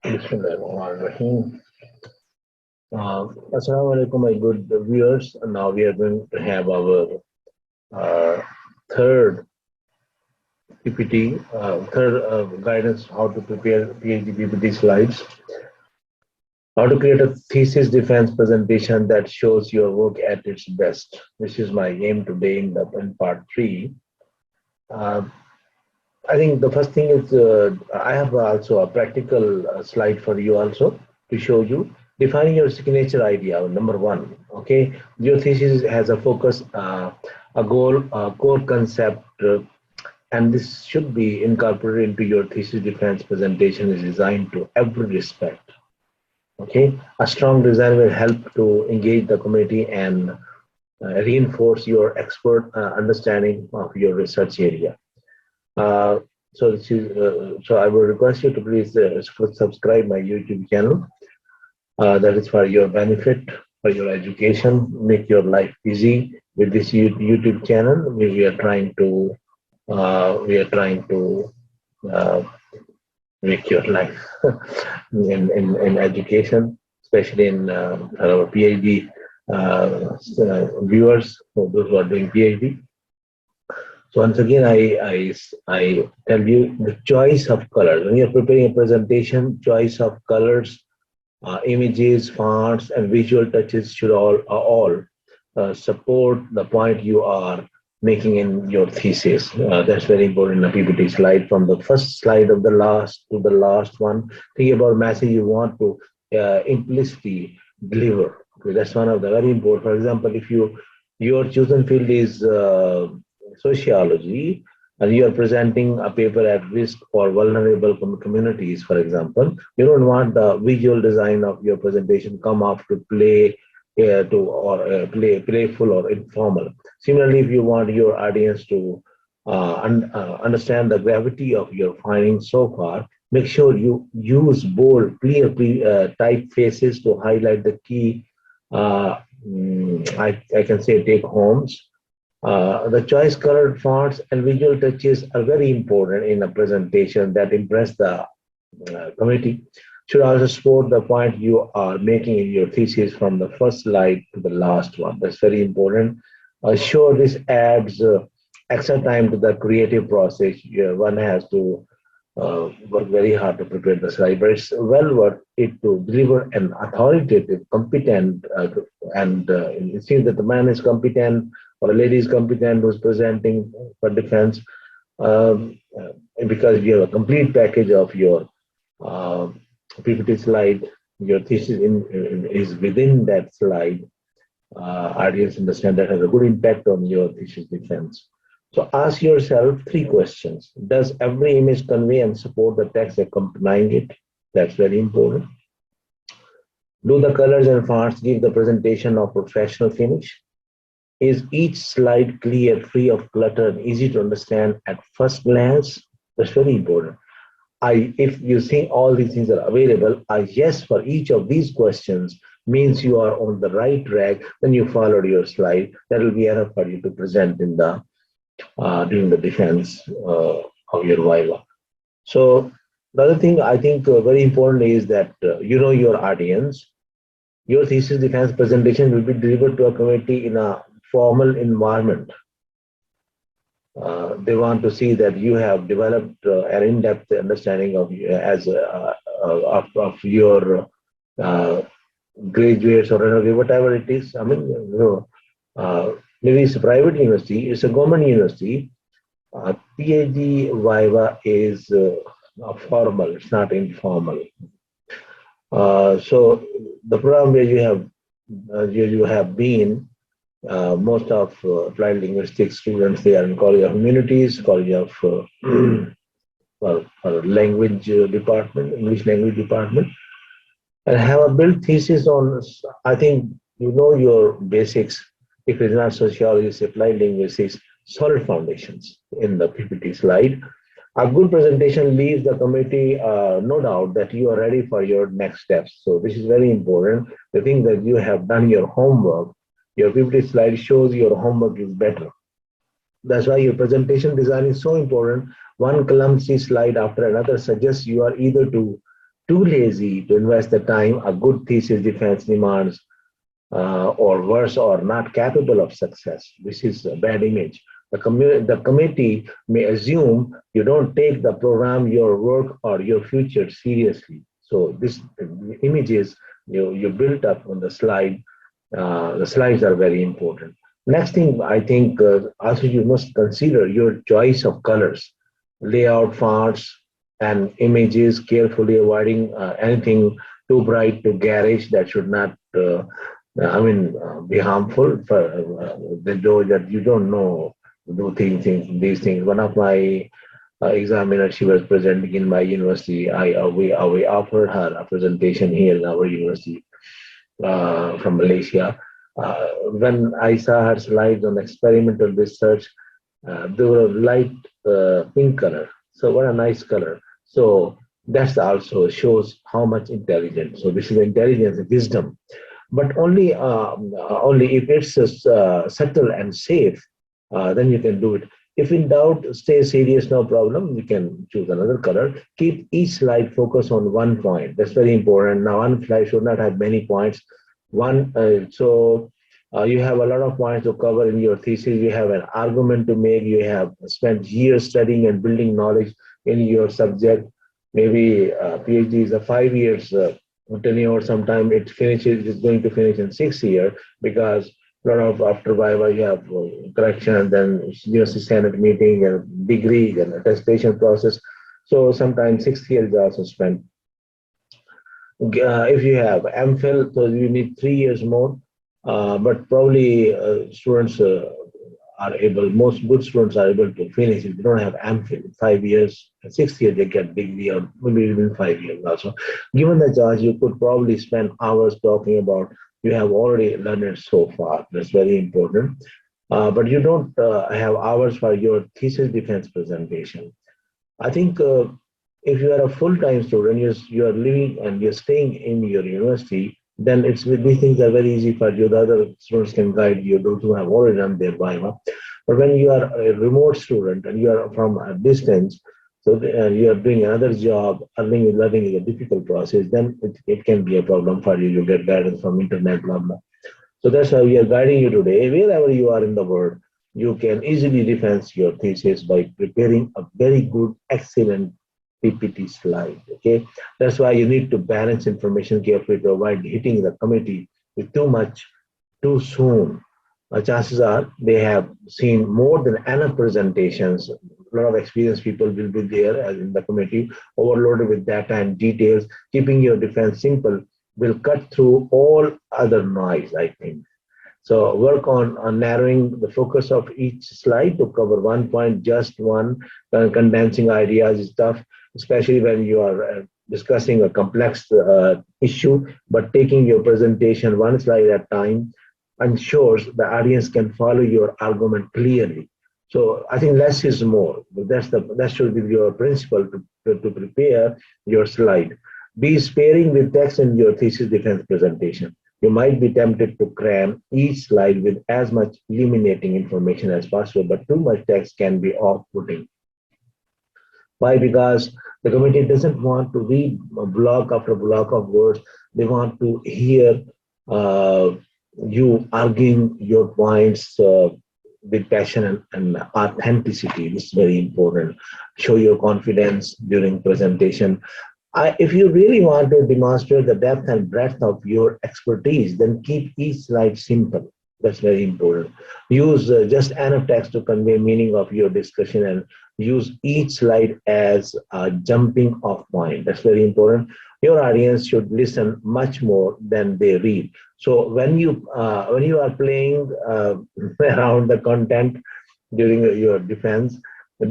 Bismillahirrahmanirrahim. Assalamu alaikum, my good viewers. Now we are going to have our uh, third PPT, third guidance how to prepare PhD PPT slides. How to create a thesis defense presentation that shows your work at its best. This is my aim today in part three. Uh, I think the first thing is I have also a practical slide for you also to show you defining your signature idea. Number one, okay, your thesis has a focus, a goal, a core concept, and this should be incorporated into your thesis defense presentation. Is designed to every respect. Okay, a strong design will help to engage the community and reinforce your expert understanding of your research area. Uh, so I would request you to please subscribe my YouTube channel. That is for your benefit, for your education, make your life easy with this YouTube channel. We are trying to uh, make your life in education, especially in our PhD viewers, those who are doing PhD. So once again, I tell you the choice of colors. When you're preparing a presentation, choice of colors, images, fonts, and visual touches should all support the point you are making in your thesis. That's very important in a PPT slide. From the first slide of the last to the last one, think about message you want to implicitly deliver. Okay, that's one of the very important. For example, if your chosen field is sociology, and you are presenting a paper at risk for vulnerable communities, for example, you don't want the visual design of your presentation come off to play playful or informal. Similarly, if you want your audience to understand the gravity of your findings so far, make sure you use bold, clear typefaces to highlight the key. I can say take homes. The choice colored fonts and visual touches are very important in a presentation that impress the committee. Should also support the point you are making in your thesis from the first slide to the last one. That's very important. Sure, this adds extra time to the creative process. One has to work very hard to prepare the slide, but it's well worth it to deliver an authoritative, competent, and it seems that the man is competent or a lady is competent who's presenting for defense because you have a complete package of your uh, PPT slide, your thesis is within that slide. Audience understand that has a good impact on your thesis defense. So ask yourself three questions. Does every image convey and support the text accompanying it? That's very important. Do the colors and fonts give the presentation of professional finish? Is each slide clear, free of clutter, and easy to understand at first glance? That's very important. If you think all these things are available, a yes for each of these questions means you are on the right track. Then you followed your slide. That will be enough for you to present in the during the defense of your Viva. So the other thing I think very important is that you know your audience. Your thesis defense presentation will be delivered to a committee in a formal environment. They want to see that you have developed an in-depth understanding of your graduates or whatever it is. I mean, maybe it's a private university, it's a government university. PhD Viva is formal, it's not informal. So the program where you have been, most of applied linguistics students, they are in College of Humanities, College of language department, English language department, and have a built thesis on, I think you know your basics. If it's not sociology, it's applied linguistics, solid foundations in the PPT slide. A good presentation leaves the committee no doubt that you are ready for your next steps. So this is very important. The thing that you have done your homework, your PPT slide shows your homework is better. That's why your presentation design is so important. One clumsy slide after another suggests you are either to too lazy to invest the time a good thesis defense demands, or worse, or not capable of success. This is a bad image. The committee may assume you don't take the program, your work, or your future seriously. So this images you built up on the slides are very important. Next thing, I think also you must consider your choice of colors, layout, fonts, and images, carefully avoiding anything too bright, too garish that should not be harmful for those that you don't know do these things. One of my examiner, she was presenting in my university. We offered her a presentation here in our university from Malaysia. When I saw her slides on experimental research, they were light pink color. So what a nice color. So that's also shows how much intelligence. So this is intelligence, wisdom, but only if it's subtle and safe, then you can do it. If in doubt, stay serious, no problem. You can choose another color. Keep each slide focus on one point. That's very important. Now, one slide should not have many points. You have a lot of points to cover in your thesis. You have an argument to make. You have spent years studying and building knowledge in your subject. Maybe PhD is a 5 years tenure. Sometime it finishes. It's going to finish in 6 years because a lot of after Viva you have correction and then university senate meeting and degree and attestation process. So sometimes 6 years is also spent. If you have MPhil, so you need 3 years more. But probably students are able, most good students are able to finish. If you don't have MPhil, 5 years, 6 years, they get degree, or maybe even 5 years also. Given the choice, you could probably spend hours talking about you have already learned it so far. That's very important. But you don't have hours for your thesis defense presentation. I think if you are a full-time student, you are living and you're staying in your university, then these things are very easy for you. The other students can guide you, those who have already done their Viva. But when you are a remote student and you are from a distance, so you are doing another job, learning is a difficult process, then it can be a problem for you. You get guidance from internet, blah, blah. So that's why we are guiding you today. Wherever you are in the world, you can easily defend your thesis by preparing a very good, excellent PPT slide. Okay, that's why you need to balance information carefully to avoid hitting the committee with too much too soon. Chances are they have seen more than enough presentations. A lot of experienced people will be there as in the committee, overloaded with data and details. Keeping your defense simple will cut through all other noise, I think. So work on narrowing the focus of each slide to cover one point, just one. Condensing ideas is tough, especially when you are discussing a complex issue, but taking your presentation one slide at a time ensures the audience can follow your argument clearly. So I think less is more. That should be your principle to prepare your slide. Be sparing with text in your thesis defense presentation. You might be tempted to cram each slide with as much illuminating information as possible, but too much text can be off-putting. Why? Because the committee doesn't want to read block after block of words. They want to hear you arguing your points with passion and authenticity. This is very important. Show your confidence during presentation. If you really want to demonstrate the depth and breadth of your expertise, then keep each slide simple. That's very important. Use just enough text to convey meaning of your discussion and use each slide as a jumping off point. That's very important. Your audience should listen much more than they read. So when you are playing around the content during your defense,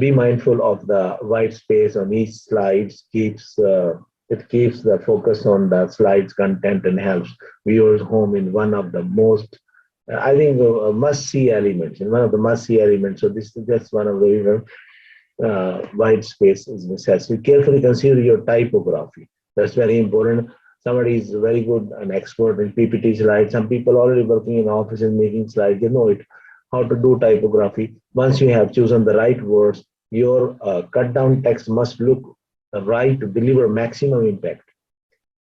be mindful of the white space on each slide. It keeps the focus on the slide's content and helps viewers home in one of the most I think must-see elements, and one of the must-see elements. So this is just one of the white space is necessary. Carefully consider your typography. That's very important. Somebody is very good, an expert in PPT slides. Some people already working in offices making slides. They know it, how to do typography. Once you have chosen the right words, your cut down text must look right to deliver maximum impact.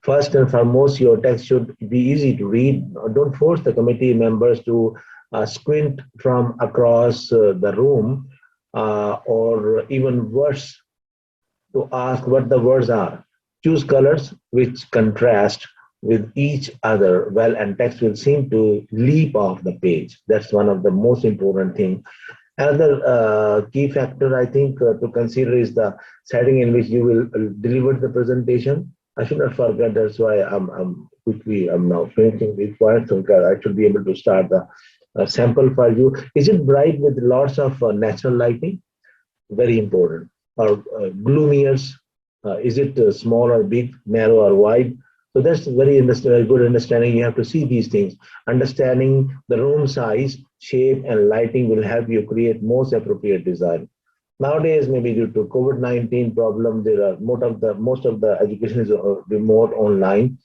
First and foremost, your text should be easy to read. Don't force the committee members to squint from across the room, or even worse, to ask what the words are. Choose colors which contrast with each other well, and text will seem to leap off the page. That's one of the most important things. Another key factor I think to consider is the setting in which you will deliver the presentation. I should not forget. That's why I'm now finishing this point, so I should be able to start the sample for you. Is it bright with lots of natural lighting? Very important. Or gloomier? Is it small or big, narrow or wide? So that's very good understanding. You have to see these things. Understanding the room size, shape, and lighting will help you create most appropriate design. Nowadays, maybe due to COVID-19 problem, there are most of the education is remote online.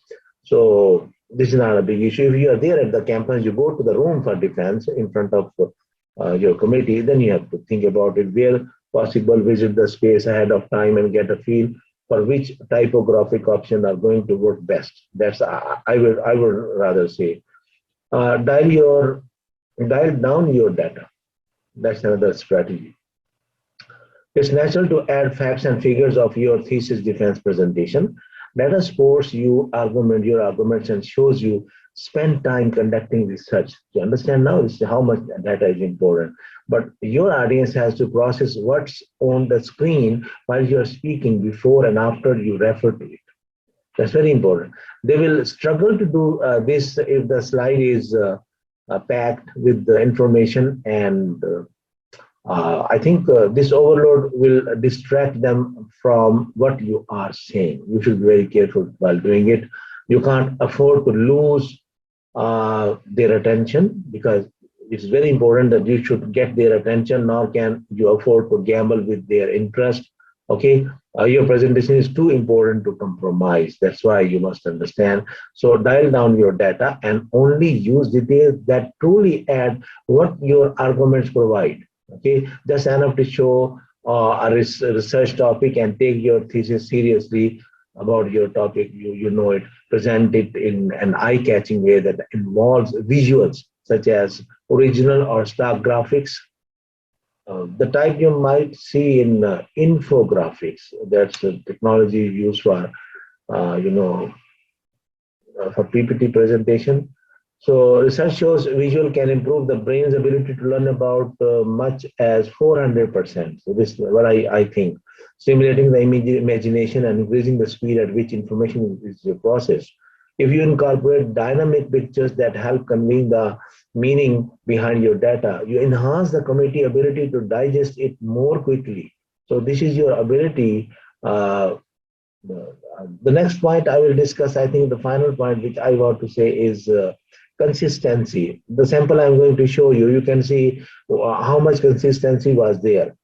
So this is not a big issue. If you are there at the campus, you go to the room for defense in front of your committee, then you have to think about it. Where possible, visit the space ahead of time and get a feel for which typographic option are going to work best. That's I would rather say. Dial down your data. That's another strategy. It's natural to add facts and figures of your thesis defense presentation. Data supports your arguments and shows you spend time conducting research. You understand now this is how much data is important. But your audience has to process what's on the screen while you're speaking before and after you refer to it. That's very important. They will struggle to do this if the slide is packed with the information, and I think this overload will distract them from what you are saying. You should be very careful while doing it. You can't afford to lose their attention, because it's very important that you should get their attention, nor can you afford to gamble with their interest. Okay, your presentation is too important to compromise. That's why you must understand. So dial down your data and only use details that truly add what your arguments provide. Okay, just enough to show a research topic and take your thesis seriously about your topic. You know it. Present it in an eye-catching way that involves visuals such as original or stock graphics, the type you might see in infographics. That's the technology used for you know for PPT presentation. So research shows visual can improve the brain's ability to learn about much as 400%. So this is what I think, stimulating the imagination and increasing the speed at which information is processed. If you incorporate dynamic pictures that help convey the meaning behind your data, you enhance the committee ability to digest it more quickly. So this is your ability. The next point I will discuss, I think the final point which I want to say is consistency. The sample I'm going to show you, you can see how much consistency was there.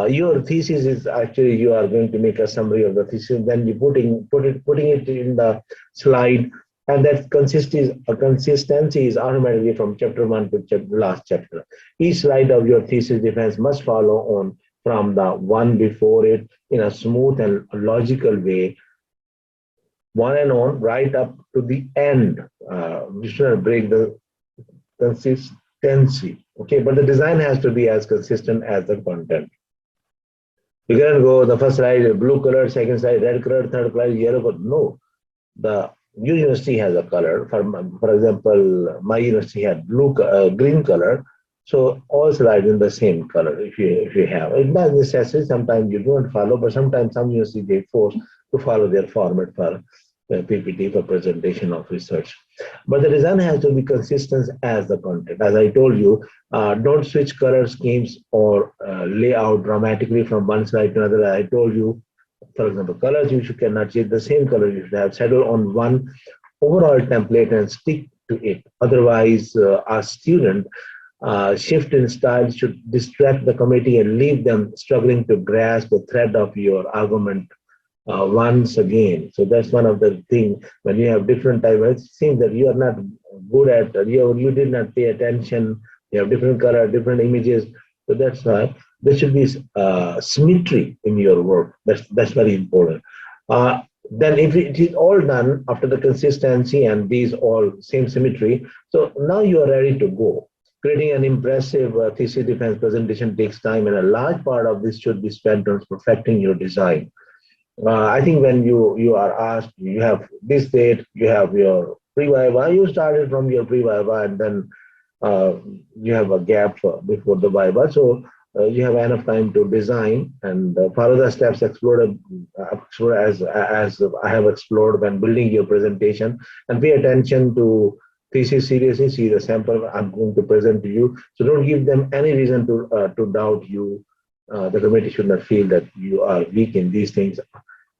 Your thesis is actually, you are going to make a summary of the thesis, then you putting it in the slide, and that consistency is automatically from chapter 1 to last chapter. Each slide of your thesis defense must follow on from the one before it in a smooth and logical way, one and on, right up to the end. We should break the consistency. Okay, but the design has to be as consistent as the content. You cannot go the first slide blue color, second slide red color, third slide yellow color. No, the university has a color. For example, my university had green color. So all slides in the same color. If you have, it's not necessary. Sometimes you don't follow, but sometimes some university they force to follow their format for PPT for presentation of research. But the design has to be consistent as the content. As I told you, don't switch color schemes or layout dramatically from one slide to another. I told you, for example, colors, you cannot change the same color. You should have settled on one overall template and stick to it. Otherwise, a student shift in style should distract the committee and leave them struggling to grasp the thread of your argument once again. So that's one of the things. When you have different types, it seems that you are not good at, you did not pay attention. You have different color, different images. So that's why there should be symmetry in your work. That's very important. Then if it is all done after the consistency and these all same symmetry, so now you are ready to go. Creating an impressive thesis defense presentation takes time, and a large part of this should be spent on perfecting your design. I think when you are asked, you have this date, you have your pre-viva, you started from your pre-viva, and then uh, you have a gap before the viva. So you have enough time to design and follow the steps explored, as I have explored when building your presentation, and pay attention to thesis seriously. See the sample I'm going to present to you. So don't give them any reason to doubt you. The committee should not feel that you are weak in these things.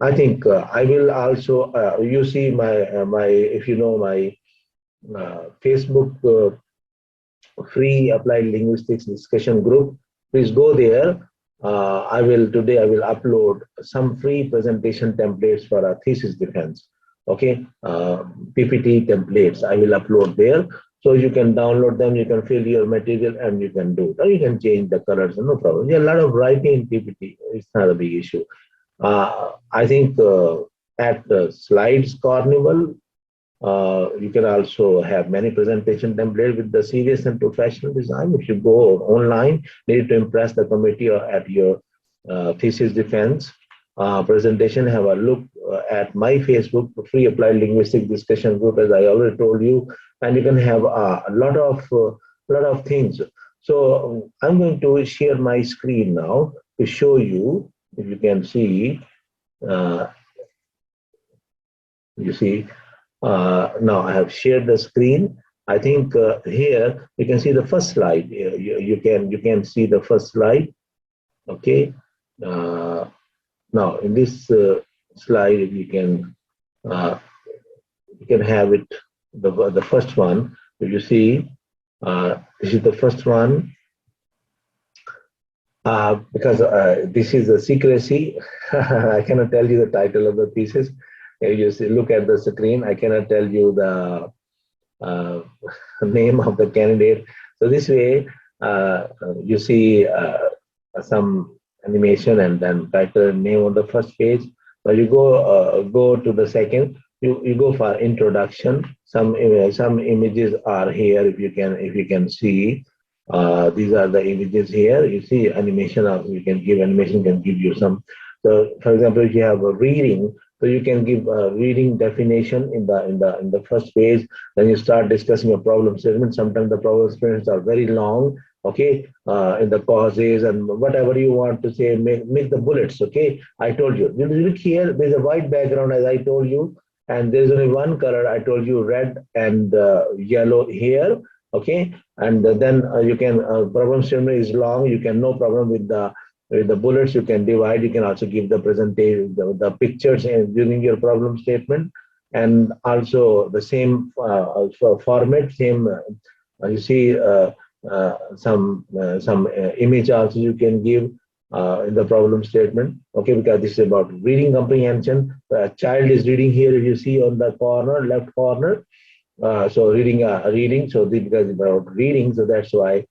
I think I will also. You see my if you know my Facebook free applied linguistics discussion group. Please go there. I will upload some free presentation templates for our thesis defense. Okay, PPT templates I will upload there. So you can download them, you can fill your material, and you can do it. Or you can change the colors, no problem. Yeah, a lot of writing in PPT. It's not a big issue. I think at the slides carnival, you can also have many presentation templates with the serious and professional design. If you go online, need to impress the committee or at your thesis defense presentation, have a look at my Facebook free applied linguistic discussion group, as I already told you, and you can have a lot of things. So I'm going to share my screen now to show you. If you can see, uh, you see. Now I have shared the screen. I think here you can see the first slide. You can see the first slide. Okay. Now in this slide uh, you can have it the first one. If you see, this is the first one. Because this is a secrecy, I cannot tell you the title of the thesis. You see, look at the screen. I cannot tell you the uh, name of the candidate. So this way, you see some animation and then title and name on the first page. Now you go to the second. You go for introduction. Some images are here. If you can see, these are the images here. You see animation. You can give animation. Can give you some. So, for example, if you have a reading, so you can give a reading definition in the first page. Then you start discussing a problem statement. Sometimes the problem statements are very long. Okay, in the causes and whatever you want to say, make the bullets. Okay, I told you. You look here. There's a white background, as I told you, and there's only one color. I told you, red and yellow here. Okay, and then you can problem statement is long. You can no problem with the bullets. You can divide. You can also give the presentation, the pictures during your problem statement, and also the same format. Same you see some image also you can give in the problem statement. Okay, because this is about reading comprehension. The child is reading here. If you see on the corner, left corner. So reading. So because about reading, so that's why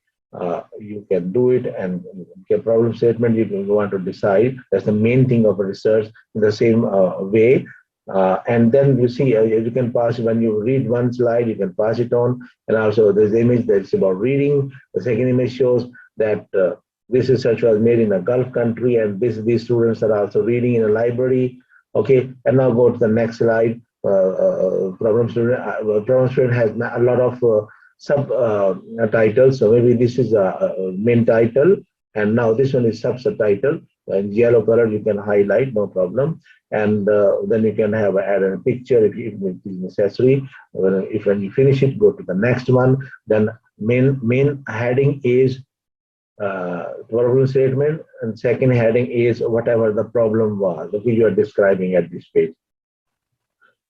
you can do it. And your problem statement you want to decide. That's the main thing of research in the same way. And then you see you can pass when you read one slide, you can pass it on. And also there's the image that's about reading. The second image shows that this research was made in a Gulf country, and these students are also reading in a library. Okay, and now go to the next slide. Problem student has a lot of sub titles. So maybe this is a main title, and now this one is subtitle. In yellow color, you can highlight, no problem. And then you can have add a picture if it is necessary. If when you finish it, go to the next one. Then main heading is problem statement, and second heading is whatever the problem was. Okay, you are describing at this page.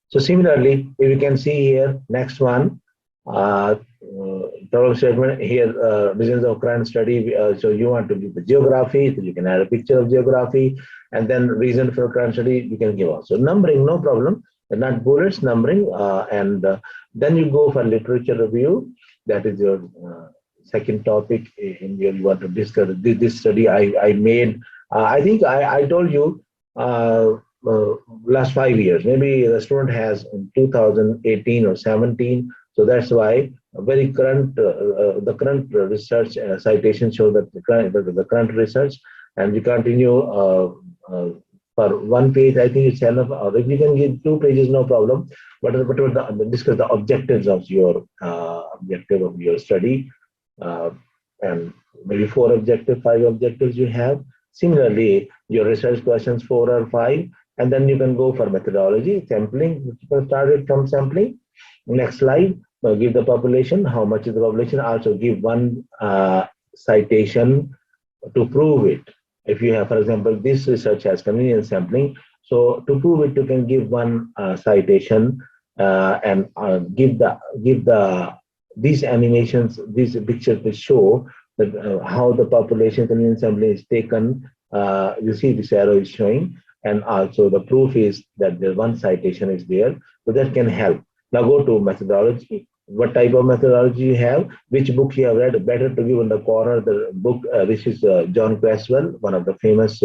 So similarly, if you can see here, next one, problem statement here, reasons of current study. So you want to give the geography, so you can add a picture of geography, and then reason for current study, you can give also. Numbering, no problem, not bullets, numbering, and then you go for literature review. That is your second topic in your you want to discuss. This study I made. I think I told you last 5 years. Maybe the student has in 2018 or 17. So that's why very current, the current research citation show that the current research, and we continue for 1 page. I think it's enough. Or if you can give 2 pages, no problem. But discuss the objectives of your objective of your study, uh, and maybe 4 objectives, 5 objectives you have. Similarly, your research questions 4 or 5, and then you can go for methodology, sampling. You can start it from sampling. Next slide, give the population, how much is the population, also give one citation to prove it. If you have, for example, this research has convenience sampling, so to prove it, you can give one citation, and give the these animations, these pictures to show that how the population convenience sampling is taken. You see this arrow is showing, and also the proof is that the one citation is there, so that can help. Now go to methodology. What type of methodology you have, which book you have read. Better to give in the corner the book, which is John Creswell, one of the famous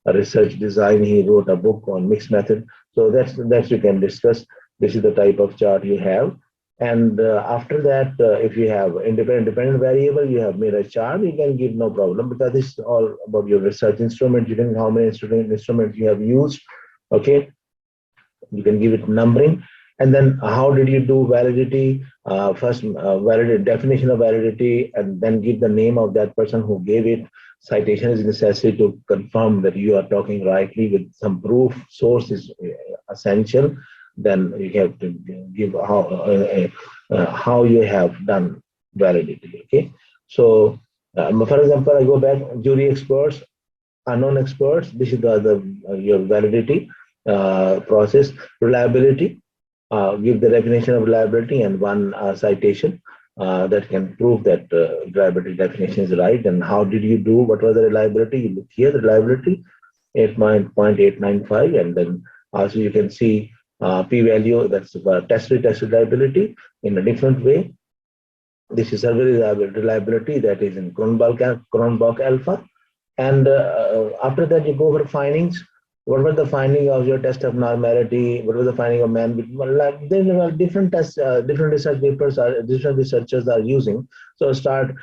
research design. He wrote a book on mixed method. So that's you can discuss. This is the type of chart you have. And after that, if you have dependent variable, you have made a chart, you can give no problem, because this is all about your research instrument. You can how many instruments you have used. Okay, you can give it numbering. And then how did you do validity? First, validate definition of validity, and then give the name of that person who gave it. Citation is necessary to confirm that you are talking rightly with some proof. Source is essential. Then you have to give how you have done validity. Okay, so for example, I go back, jury experts, unknown experts. This is your validity process. Reliability, give the definition of reliability and one citation that can prove that reliability definition is right. And how did you do? What was the reliability? You look here, the reliability 8.895, and then also you can see p-value, that's test reliability in a different way. This is survey reliability, that is in Cronbach alpha. And after that, you go for findings. What was the finding of your test of normality? What was the finding of man? There are different tests, different research papers, different researchers are using. So start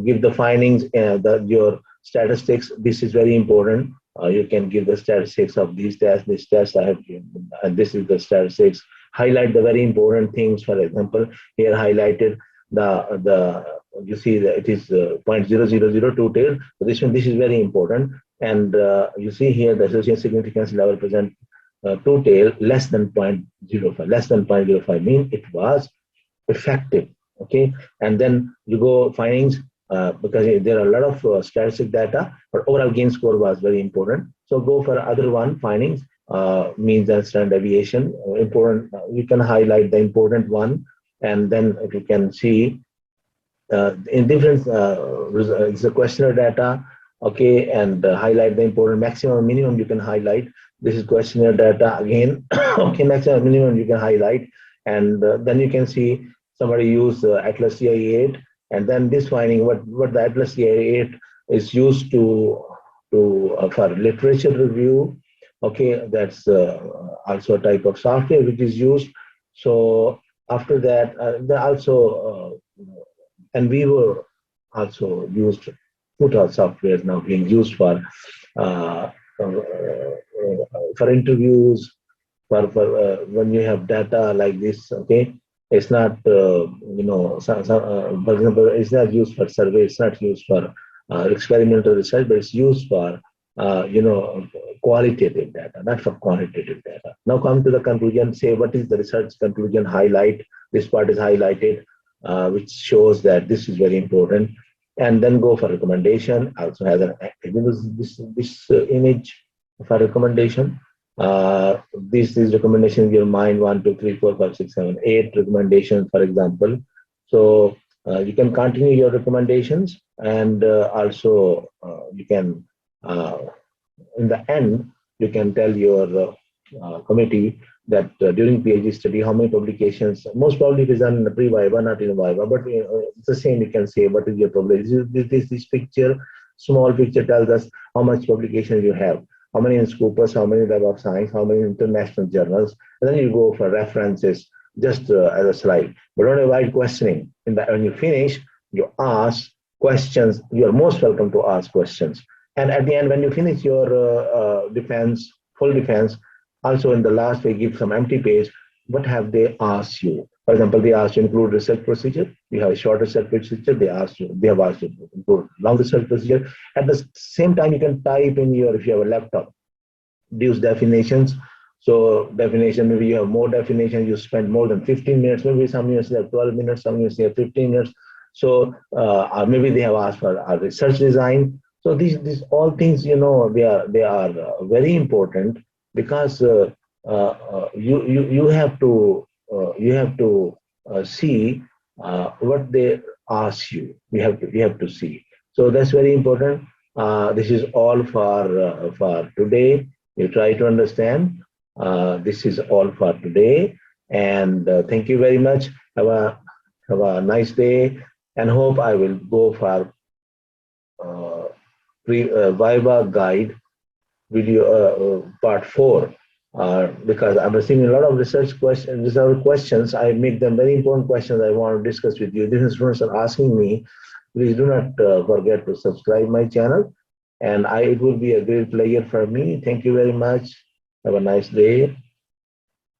give the findings, your statistics. This is very important. You can give the statistics of these tests. This test I have given, and this is the statistics. Highlight the very important things. For example, here highlighted the you see that it is 0.0002 tail. So this is very important. And you see here the association significance level present two tail less than 0.05. Less than 0.05 mean it was effective. Okay, and then you go findings, because there are a lot of statistic data, but overall gain score was very important. So go for other one, findings, means and standard deviation. Important, you can highlight the important one, and then if you can see in different it's a questionnaire data. Okay, and highlight the important maximum minimum you can highlight. This is questionnaire data again. Okay, maximum minimum you can highlight, and then you can see somebody use Atlas CI8, and then this finding what the Atlas CI8 is used to for literature review. Okay, that's also a type of software which is used. So after that, there also and we were also used. Put software now being used for interviews, for when you have data like this. Okay, it's not for example, it's not used for survey. It's not used for experimental research, but it's used for qualitative data, not for quantitative data. Now come to the conclusion. Say what is the research conclusion? Highlight this part is highlighted, which shows that this is very important. And then go for recommendation. Also has an this image for recommendation. This is recommendation in your mind: 1, 2, 3, 4, 5, 6, 7, 8 recommendations, for example. So you can continue your recommendations, and also you can in the end you can tell your committee that during PhD study, how many publications, most probably it is done in the pre-Viva, not in Viva, but it's the same. You can say what is your publication. This picture, small picture tells us how much publication you have. how many in Scopus, how many Web of Science, how many international journals, and then you go for references just as a slide. But don't avoid questioning. When you finish, you ask questions. You are most welcome to ask questions. And at the end, when you finish your defense, full defense, also in the last, we give some empty page. What have they asked you? For example, they asked you to include research procedure. You have a short research procedure. They have asked you to include long research procedure. At the same time, you can type in your, if you have a laptop, use definitions. So definition, maybe you have more definitions, you spend more than 15 minutes, maybe some universities have 12 minutes, some universities have 15 minutes. So maybe they have asked for a research design. So these all things, they are very important, because you have to see what they ask you. You have to see. So that's very important. This is all for today. You try to understand. This is all for today, and thank you very much. Have a nice day, and hope I will go for Viva guide video part 4, because I'm receiving a lot of research questions. I make them very important questions I want to discuss with you. These students are asking me. Please do not forget to subscribe my channel, and it will be a great pleasure for me. Thank you very much. Have a nice day.